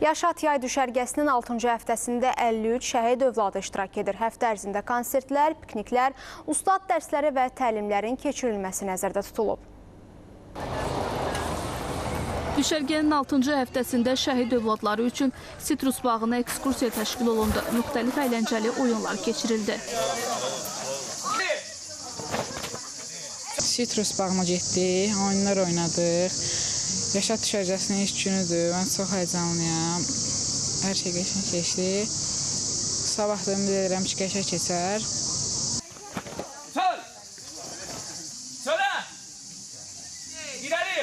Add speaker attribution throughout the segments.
Speaker 1: Yaşat yay düşərgəsinin 6-cı həftəsində 53 şəhid övladı iştirak edir. Həftə ərzində konsertlər, pikniklər, ustad dərsləri və təlimlərin keçirilməsi nəzərdə tutulub.
Speaker 2: Düşərgənin 6-cı həftəsində şəhid övladları üçün sitrus bağına ekskursiya təşkil olundu. Müxtəlif əyləncəli oyunlar keçirildi.
Speaker 3: Sitrus bağına getdik, oyunlar oynadıq. Yaşat düşərgəsinin ilk günüdür. Mən çox həyəcanlıyam. Hər şey qəşəng keçdi. Sabah da ümid edirəm ki, qəşəng keçər.
Speaker 4: Sol! Sola! İleri!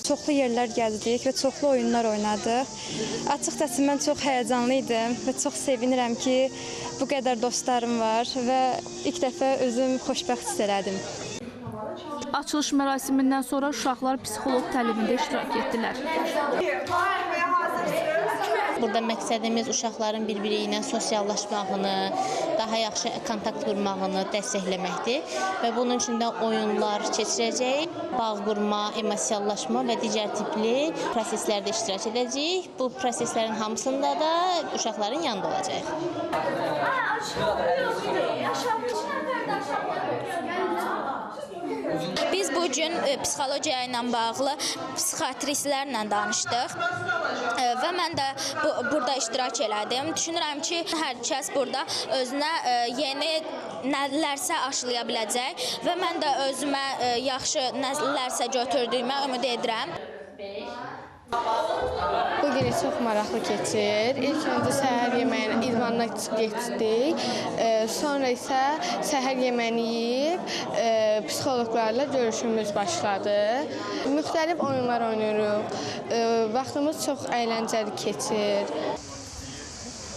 Speaker 5: Çoxlu yerlər gəzdik və çoxlu oyunlar oynadıq. Açıqcası mən çox həyəcanlı idim və çox sevinirəm ki, bu qədər dostlarım var və ilk dəfə özüm xoşbəxt hiss elədim.
Speaker 2: Açılış mərasimindən sonra uşaqlar psixoloq təlimində iştirak etdilər.
Speaker 6: Burada məqsədimiz uşaqların bir-biri ilə sosiallaşmağını, daha yaxşı kontakt qurmağını dəstəkləməkdir və bunun üçün də oyunlar keçirəcəyik. Bağ qurma, emosiallaşma və digər tipli proseslərdə iştirak edəcəyik. Bu proseslərin hamısında da uşaqların yanında olacaq.
Speaker 7: Biz bugün psixologiya ilə bağlı psixiatristlərlə danışdıq və mən də burada iştirak elədim. Düşünürəm ki, hər kəs burada özünə yeni nələrsə aşılaya biləcək və mən də özümə yaxşı nələrsə götürdüyümə ümid edirəm.
Speaker 8: Bu günü çox maraqlı keçir. İlk öncə səhər yeməyini idmanına getdik. Sonra isə səhər yeməyini yeyib psixoloqlarla görüşümüz başladı. Müxtəlif oyunlar oynayırıq. Vaxtımız çox əyləncəli keçir.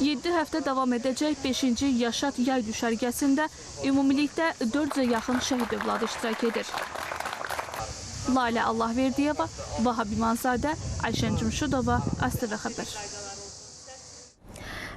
Speaker 2: 7 həftə davam edəcək 5-ci Yaşat yay düşərgəsində ümumilikdə 400-ə yaxın şəhid övladı iştirak edir. Lalə Allahverdiyeva, Vahab İmanzadə, Ayşən Cümşudova, ASTV Xəbər.